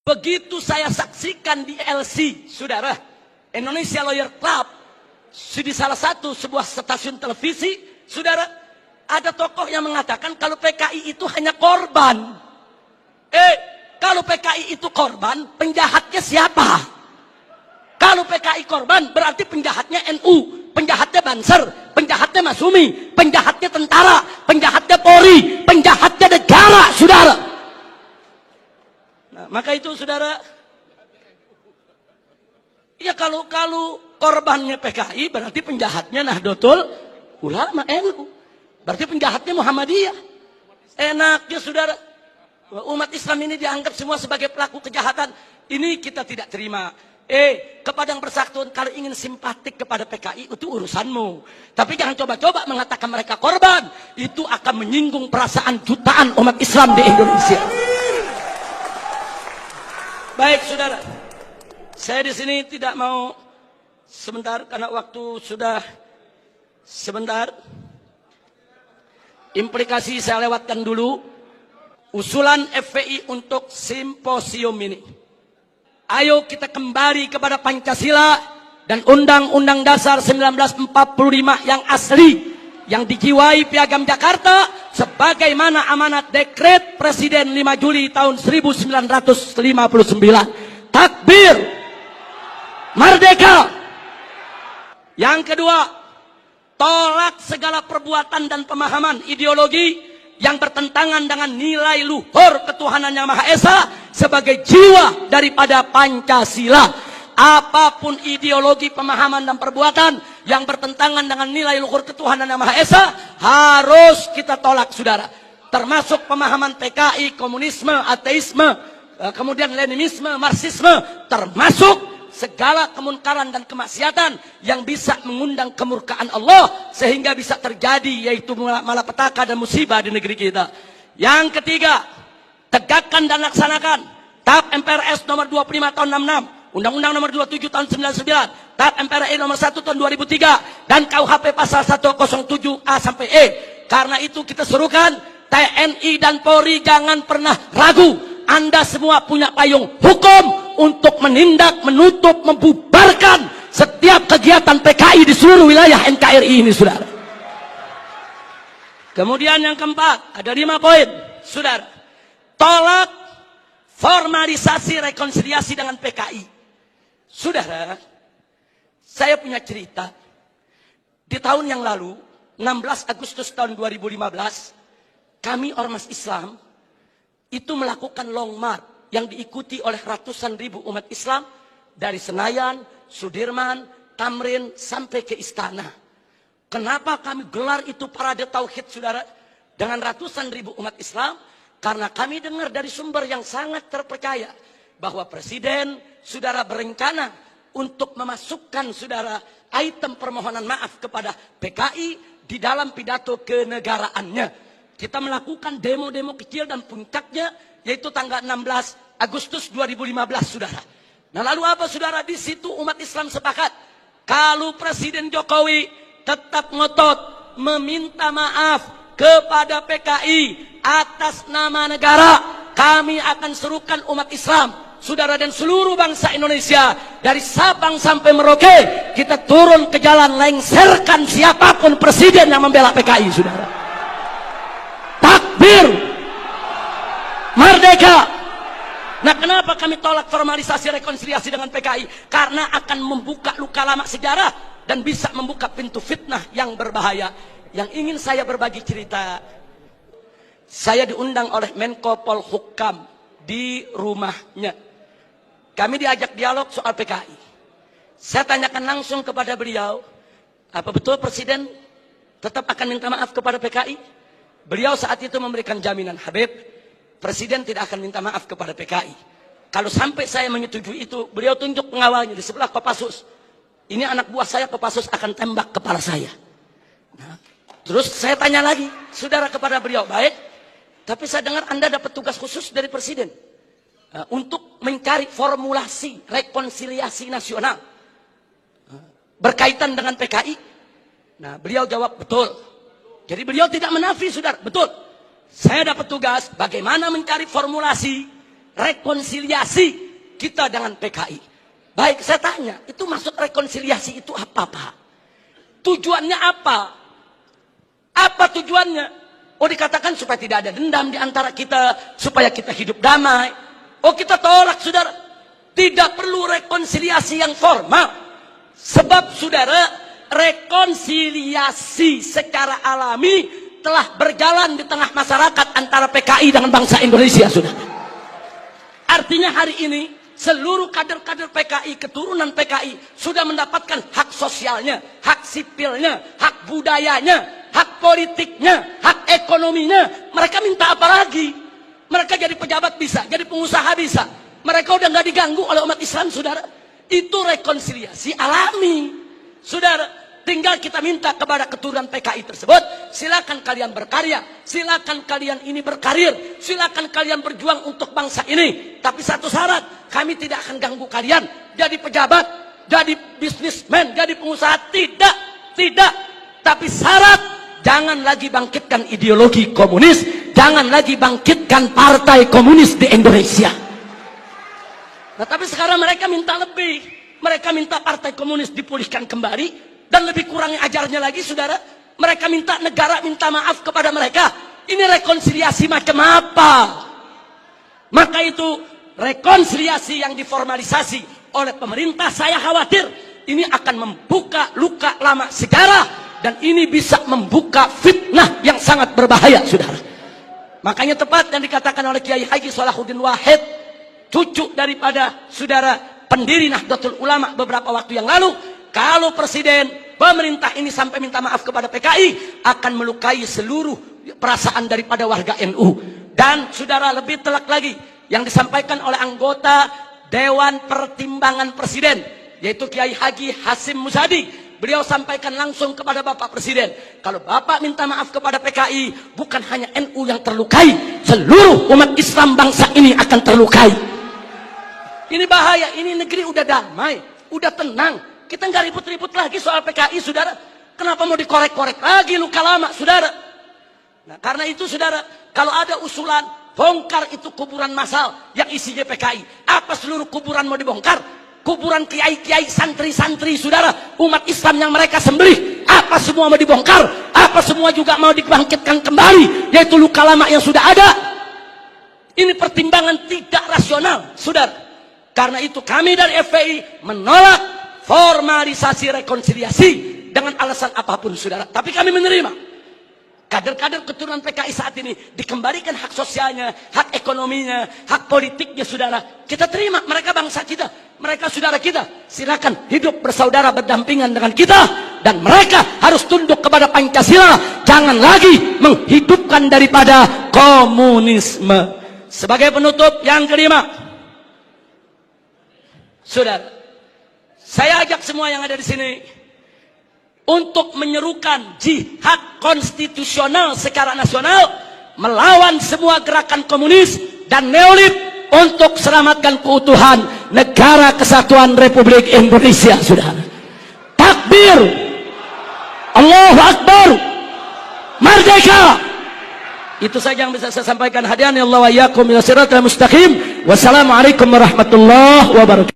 Begitu saya saksikan di LC, saudara, Indonesia Lawyer Club, di salah satu sebuah stasiun televisi, saudara, ada tokoh yang mengatakan kalau PKI itu hanya korban. Kalau PKI itu korban, penjahatnya siapa? Kalau PKI korban, berarti penjahatnya NU, penjahatnya Banser, penjahatnya Masumi, penjahatnya tentara, penjahatnya Polri, penjahatnya negara, saudara. Nah, maka itu saudara, ya kalau korbannya PKI, berarti penjahatnya Nahdlatul Ulama NU, berarti penjahatnya Muhammadiyah. Enaknya saudara, umat Islam ini dianggap semua sebagai pelaku kejahatan. Ini kita tidak terima. Kepada yang bersangkutan, kalau ingin simpatik kepada PKI itu urusanmu. Tapi jangan coba-coba mengatakan mereka korban. Itu akan menyinggung perasaan jutaan umat Islam di Indonesia. Baik saudara, saya di sini tidak mau sebentar karena waktu sudah sebentar. Implikasi saya lewatkan dulu. Usulan FPI untuk simposium ini. Ayo kita kembali kepada Pancasila dan Undang-Undang Dasar 1945 yang asli, yang dijiwai Piagam Jakarta sebagaimana amanat dekret Presiden 5 Juli tahun 1959. Takbir, merdeka. Yang kedua, tolak segala perbuatan dan pemahaman ideologi yang bertentangan dengan nilai luhur ketuhanan Yang Maha Esa sebagai jiwa daripada Pancasila. Apapun ideologi, pemahaman, dan perbuatan yang bertentangan dengan nilai luhur ketuhanan Yang Maha Esa harus kita tolak, saudara. Termasuk pemahaman PKI, komunisme, ateisme, kemudian Leninisme, Marxisme, termasuk segala kemunkaran dan kemaksiatan yang bisa mengundang kemurkaan Allah sehingga bisa terjadi, yaitu malapetaka dan musibah di negeri kita. Yang ketiga, tegakkan dan laksanakan TAP MPRS nomor 25 tahun 66, Undang-Undang nomor 27 tahun 99, TAP MPRI nomor 1 tahun 2003, dan KUHP pasal 107A sampai E. Karena itu kita serukan TNI dan Polri jangan pernah ragu. Anda semua punya payung hukum untuk menindak, menutup, membubarkan setiap kegiatan PKI di seluruh wilayah NKRI ini, saudara. Kemudian yang keempat, ada 5 poin, saudara. Tolak formalisasi rekonsiliasi dengan PKI. Saudara, saya punya cerita. Di tahun yang lalu, 16 Agustus tahun 2015, kami Ormas Islam itu melakukan long march yang diikuti oleh ratusan ribu umat Islam dari Senayan, Sudirman, Tamrin sampai ke Istana. Kenapa kami gelar itu parade tauhid, saudara, dengan ratusan ribu umat Islam? Karena kami dengar dari sumber yang sangat terpercaya bahwa Presiden, saudara, berencana untuk memasukkan, saudara, item permohonan maaf kepada PKI di dalam pidato kenegaraannya. Kita melakukan demo-demo kecil dan puncaknya yaitu tanggal 16 Agustus 2015, saudara. Nah, lalu apa, saudara? Di situ umat Islam sepakat kalau Presiden Jokowi tetap ngotot meminta maaf kepada PKI atas nama negara, kami akan serukan umat Islam, saudara, dan seluruh bangsa Indonesia dari Sabang sampai Merauke, kita turun ke jalan lengserkan siapapun presiden yang membela PKI, saudara. Takbir, merdeka. Nah, kenapa kami tolak formalisasi rekonsiliasi dengan PKI? Karena akan membuka luka lama sejarah dan bisa membuka pintu fitnah yang berbahaya. Yang ingin saya berbagi cerita, saya diundang oleh Menko Polhukam di rumahnya. Kami diajak dialog soal PKI. Saya tanyakan langsung kepada beliau, apa betul Presiden tetap akan minta maaf kepada PKI? Beliau saat itu memberikan jaminan, Habib, Presiden tidak akan minta maaf kepada PKI. Kalau sampai saya menyetujui itu, beliau tunjuk pengawalnya di sebelah Kopassus. Ini anak buah saya, Kopassus akan tembak kepala saya. Nah, terus saya tanya lagi, saudara, kepada beliau, baik, tapi saya dengar Anda dapat tugas khusus dari Presiden untuk mencari formulasi rekonsiliasi nasional berkaitan dengan PKI. Nah, beliau jawab, betul. Jadi beliau tidak menafi, saudara, betul. Saya dapat tugas bagaimana mencari formulasi rekonsiliasi kita dengan PKI. Baik, saya tanya, itu maksud rekonsiliasi itu apa, Pak? Tujuannya apa? Apa tujuannya? Oh, dikatakan supaya tidak ada dendam di antara kita, supaya kita hidup damai. Oh, kita tolak, saudara. Tidak perlu rekonsiliasi yang formal. Sebab, saudara, rekonsiliasi secara alami telah berjalan di tengah masyarakat antara PKI dengan bangsa Indonesia, saudara. Artinya hari ini seluruh kader-kader PKI, keturunan PKI sudah mendapatkan hak sosialnya, hak sipilnya, hak budayanya, hak politiknya, hak ekonominya. Mereka minta apa lagi? Mereka jadi pejabat bisa, jadi pengusaha bisa. Mereka udah nggak diganggu oleh umat Islam, saudara. Itu rekonsiliasi alami, saudara. Tinggal kita minta kepada keturunan PKI tersebut, silakan kalian berkarya, silakan kalian ini berkarir, silakan kalian berjuang untuk bangsa ini. Tapi satu syarat, kami tidak akan ganggu kalian jadi pejabat, jadi bisnismen, jadi pengusaha. Tidak. Tapi syarat, jangan lagi bangkitkan ideologi komunis, jangan lagi bangkitkan partai komunis di Indonesia. Nah, tapi sekarang mereka minta lebih. Mereka minta partai komunis dipulihkan kembali. Dan lebih kurangnya ajarnya lagi, saudara. Mereka minta negara minta maaf kepada mereka. Ini rekonsiliasi macam apa? Maka itu rekonsiliasi yang diformalisasi oleh pemerintah, saya khawatir ini akan membuka luka lama sejarah. Dan ini bisa membuka fitnah yang sangat berbahaya, saudara. Makanya tepat yang dikatakan oleh Kiai Haji Salahuddin Wahid, cucu daripada saudara pendiri Nahdlatul Ulama beberapa waktu yang lalu, kalau presiden, pemerintah ini sampai minta maaf kepada PKI, akan melukai seluruh perasaan daripada warga NU. Dan saudara, lebih telak lagi, yang disampaikan oleh anggota Dewan Pertimbangan Presiden, yaitu Kiai Haji Hasim Muzadi. Beliau sampaikan langsung kepada Bapak Presiden, kalau Bapak minta maaf kepada PKI, bukan hanya NU yang terlukai, seluruh umat Islam bangsa ini akan terlukai. Ini bahaya, ini negeri udah damai, udah tenang. Kita nggak ribut-ribut lagi soal PKI, saudara. Kenapa mau dikorek-korek lagi luka lama, saudara? Nah, karena itu, saudara, kalau ada usulan bongkar itu kuburan massal yang isinya PKI, apa seluruh kuburan mau dibongkar? Kuburan kiai-kiai, santri-santri, saudara, umat Islam yang mereka sembelih, apa semua mau dibongkar? Apa semua juga mau dibangkitkan kembali, yaitu luka lama yang sudah ada? Ini pertimbangan tidak rasional, saudara. Karena itu kami dari FPI menolak formalisasi rekonsiliasi dengan alasan apapun, saudara. Tapi kami menerima kader-kader keturunan PKI saat ini dikembalikan hak sosialnya, hak ekonominya, hak politiknya, saudara. Kita terima, mereka bangsa kita, mereka saudara kita. Silakan hidup bersaudara berdampingan dengan kita, dan mereka harus tunduk kepada Pancasila. Jangan lagi menghidupkan daripada komunisme. Sebagai penutup yang kelima, saudara, saya ajak semua yang ada di sini untuk menyerukan jihad konstitusional secara nasional melawan semua gerakan komunis dan neolib untuk selamatkan keutuhan negara kesatuan Republik Indonesia, saudara. Takbir, Allahu Akbar, merdeka. Itu saja yang bisa saya sampaikan. Hadirin Allah wa iyyakum ila siratal mustaqim. Wassalamualaikum warahmatullahi wabarakatuh.